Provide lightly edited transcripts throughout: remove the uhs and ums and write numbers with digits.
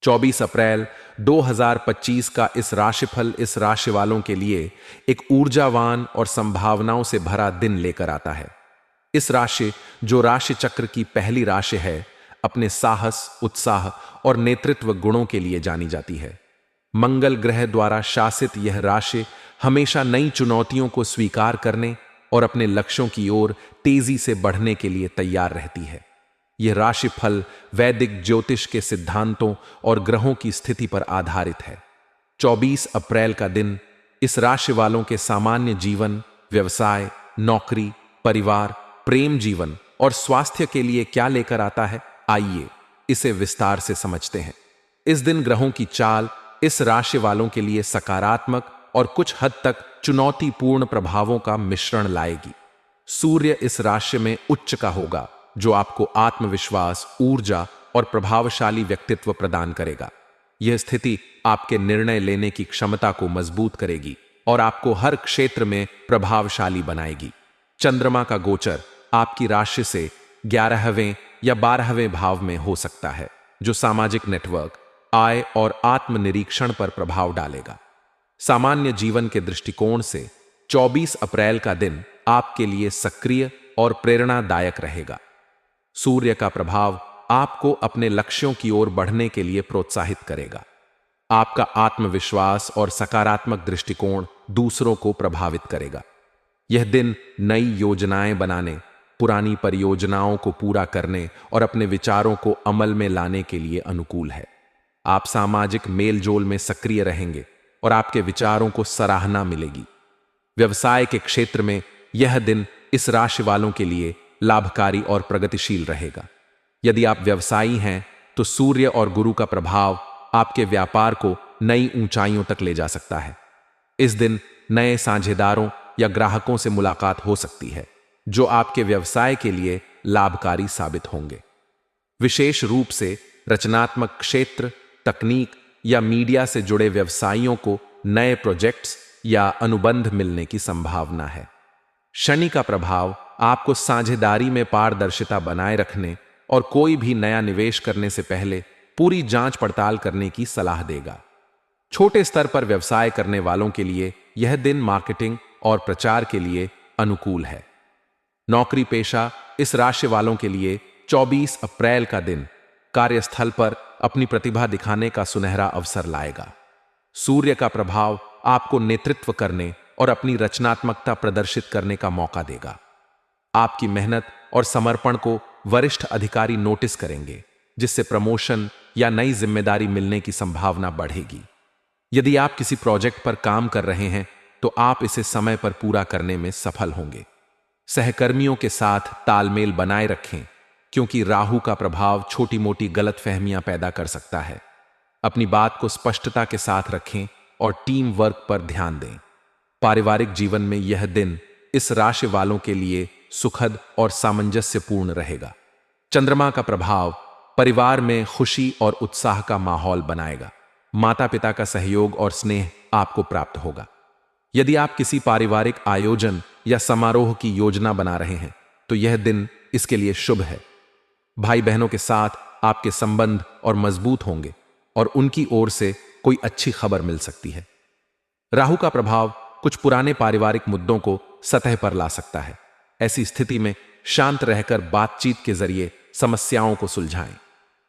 24 अप्रैल 2025 का इस राशिफल इस राशि वालों के लिए एक ऊर्जावान और संभावनाओं से भरा दिन लेकर आता है। इस राशि, जो राशि चक्र की पहली राशि है, अपने साहस, उत्साह और नेतृत्व गुणों के लिए जानी जाती है। मंगल ग्रह द्वारा शासित यह राशि हमेशा नई चुनौतियों को स्वीकार करने और अपने लक्ष्यों की ओर तेजी से बढ़ने के लिए तैयार रहती है। यह राशिफल वैदिक ज्योतिष के सिद्धांतों और ग्रहों की स्थिति पर आधारित है। 24 अप्रैल का दिन इस राशि वालों के सामान्य जीवन, व्यवसाय, नौकरी, परिवार, प्रेम जीवन और स्वास्थ्य के लिए क्या लेकर आता है, आइए इसे विस्तार से समझते हैं। इस दिन ग्रहों की चाल इस राशि वालों के लिए सकारात्मक और कुछ हद तक चुनौतीपूर्ण प्रभावों का मिश्रण लाएगी। सूर्य इस राशि में उच्च का होगा, जो आपको आत्मविश्वास, ऊर्जा और प्रभावशाली व्यक्तित्व प्रदान करेगा। यह स्थिति आपके निर्णय लेने की क्षमता को मजबूत करेगी और आपको हर क्षेत्र में प्रभावशाली बनाएगी। चंद्रमा का गोचर आपकी राशि से 11वें या 12वें भाव में हो सकता है, जो सामाजिक नेटवर्क, आय और आत्मनिरीक्षण पर प्रभाव डालेगा। सामान्य जीवन के दृष्टिकोण से 24 अप्रैल का दिन आपके लिए सक्रिय और प्रेरणादायक रहेगा। सूर्य का प्रभाव आपको अपने लक्ष्यों की ओर बढ़ने के लिए प्रोत्साहित करेगा। आपका आत्मविश्वास और सकारात्मक दृष्टिकोण दूसरों को प्रभावित करेगा। यह दिन नई योजनाएं बनाने, पुरानी परियोजनाओं को पूरा करने और अपने विचारों को अमल में लाने के लिए अनुकूल है। आप सामाजिक मेलजोल में सक्रिय रहेंगे और आपके विचारों को सराहना मिलेगी। व्यवसाय के क्षेत्र में यह दिन इस राशि वालों के लिए लाभकारी और प्रगतिशील रहेगा। यदि आप व्यवसायी हैं, तो सूर्य और गुरु का प्रभाव आपके व्यापार को नई ऊंचाइयों तक ले जा सकता है। इस दिन नए साझेदारों या ग्राहकों से मुलाकात हो सकती है, जो आपके व्यवसाय के लिए लाभकारी साबित होंगे। विशेष रूप से रचनात्मक क्षेत्र, तकनीक या मीडिया से जुड़े व्यवसायियों को नए प्रोजेक्ट्स या अनुबंध मिलने की संभावना है। शनि का प्रभाव आपको साझेदारी में पारदर्शिता बनाए रखने और कोई भी नया निवेश करने से पहले पूरी जांच पड़ताल करने की सलाह देगा। छोटे स्तर पर व्यवसाय करने वालों के लिए यह दिन मार्केटिंग और प्रचार के लिए अनुकूल है। नौकरी पेशा इस राशि वालों के लिए 24 अप्रैल का दिन कार्यस्थल पर अपनी प्रतिभा दिखाने का सुनहरा अवसर लाएगा। सूर्य का प्रभाव आपको नेतृत्व करने और अपनी रचनात्मकता प्रदर्शित करने का मौका देगा। आपकी मेहनत और समर्पण को वरिष्ठ अधिकारी नोटिस करेंगे, जिससे प्रमोशन या नई जिम्मेदारी मिलने की संभावना बढ़ेगी। यदि आप किसी प्रोजेक्ट पर काम कर रहे हैं, तो आप इसे समय पर पूरा करने में सफल होंगे। सहकर्मियों के साथ तालमेल बनाए रखें, क्योंकि राहु का प्रभाव छोटी मोटी गलतफहमियां पैदा कर सकता है। अपनी बात को स्पष्टता के साथ रखें और टीम वर्क पर ध्यान दें। पारिवारिक जीवन में यह दिन इस राशि वालों के लिए सुखद और सामंजस्यपूर्ण रहेगा। चंद्रमा का प्रभाव परिवार में खुशी और उत्साह का माहौल बनाएगा। माता पिता का सहयोग और स्नेह आपको प्राप्त होगा। यदि आप किसी पारिवारिक आयोजन या समारोह की योजना बना रहे हैं, तो यह दिन इसके लिए शुभ है। भाई बहनों के साथ आपके संबंध और मजबूत होंगे और उनकी ओर से कोई अच्छी खबर मिल सकती है। राहु का प्रभाव कुछ पुराने पारिवारिक मुद्दों को सतह पर ला सकता है। ऐसी स्थिति में शांत रहकर बातचीत के जरिए समस्याओं को सुलझाएं।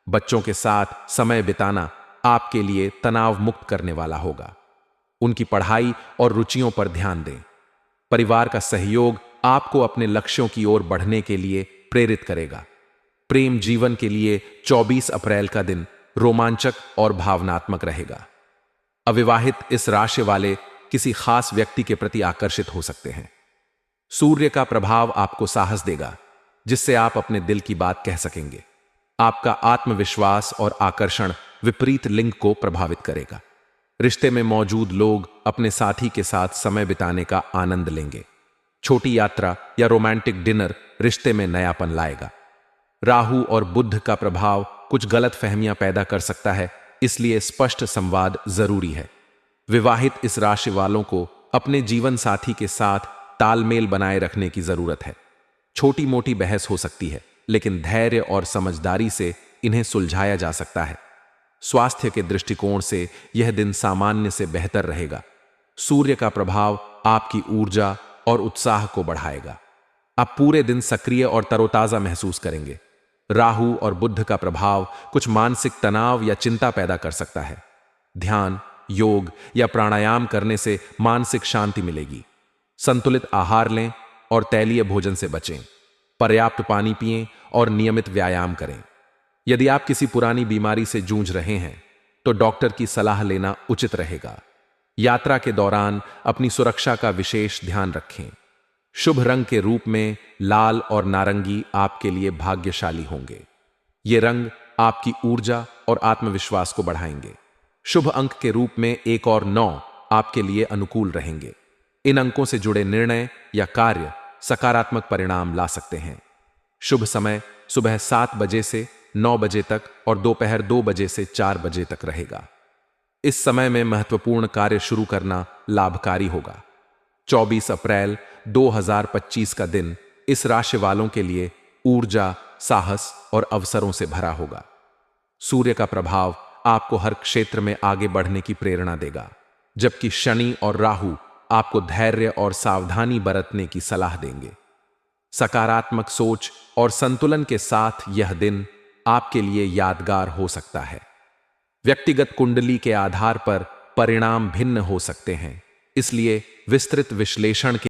बच्चों के साथ समय बिताना आपके लिए तनाव मुक्त करने वाला होगा। उनकी पढ़ाई और रुचियों पर ध्यान दें। परिवार का सहयोग आपको अपने लक्ष्यों की ओर बढ़ने के लिए प्रेरित करेगा। प्रेम जीवन के लिए 24 अप्रैल का दिन रोमांचक और भावनात्मक रहेगा। अविवाहित इस राशि वाले किसी खास व्यक्ति के प्रति आकर्षित हो सकते हैं। सूर्य का प्रभाव आपको साहस देगा, जिससे आप अपने दिल की बात कह सकेंगे। आपका आत्मविश्वास और आकर्षण विपरीत लिंग को प्रभावित करेगा। रिश्ते में मौजूद लोग अपने साथी के साथ समय बिताने का आनंद लेंगे। छोटी यात्रा या रोमांटिक डिनर रिश्ते में नयापन लाएगा। राहु और बुध का प्रभाव कुछ गलत फहमियां पैदा कर सकता है, इसलिए स्पष्ट संवाद जरूरी है। विवाहित इस राशि वालों को अपने जीवन साथी के साथ तालमेल बनाए रखने की जरूरत है। छोटी मोटी बहस हो सकती है, लेकिन धैर्य और समझदारी से इन्हें सुलझाया जा सकता है। स्वास्थ्य के दृष्टिकोण से यह दिन सामान्य से बेहतर रहेगा। सूर्य का प्रभाव आपकी ऊर्जा और उत्साह को बढ़ाएगा। आप पूरे दिन सक्रिय और तरोताजा महसूस करेंगे। राहु और बुध का प्रभाव कुछ मानसिक तनाव या चिंता पैदा कर सकता है। ध्यान, योग या प्राणायाम करने से मानसिक शांति मिलेगी। संतुलित आहार लें और तैलीय भोजन से बचें। पर्याप्त पानी पिएं और नियमित व्यायाम करें। यदि आप किसी पुरानी बीमारी से जूझ रहे हैं तो डॉक्टर की सलाह लेना उचित रहेगा। यात्रा के दौरान अपनी सुरक्षा का विशेष ध्यान रखें। शुभ रंग के रूप में लाल और नारंगी आपके लिए भाग्यशाली होंगे। ये रंग आपकी ऊर्जा और आत्मविश्वास को बढ़ाएंगे। शुभ अंक के रूप में 1 और 9 आपके लिए अनुकूल रहेंगे। इन अंकों से जुड़े निर्णय या कार्य सकारात्मक परिणाम ला सकते हैं। शुभ समय सुबह 7 बजे से 9 बजे तक और दोपहर 2 बजे से 4 बजे तक रहेगा। इस समय में महत्वपूर्ण कार्य शुरू करना लाभकारी होगा। 24 अप्रैल 2025 का दिन इस राशि वालों के लिए ऊर्जा, साहस और अवसरों से भरा होगा। सूर्य का प्रभाव आपको हर क्षेत्र में आगे बढ़ने की प्रेरणा देगा, जबकि शनि और राहु आपको धैर्य और सावधानी बरतने की सलाह देंगे। सकारात्मक सोच और संतुलन के साथ यह दिन आपके लिए यादगार हो सकता है। व्यक्तिगत कुंडली के आधार पर परिणाम भिन्न हो सकते हैं, इसलिए विस्तृत विश्लेषण के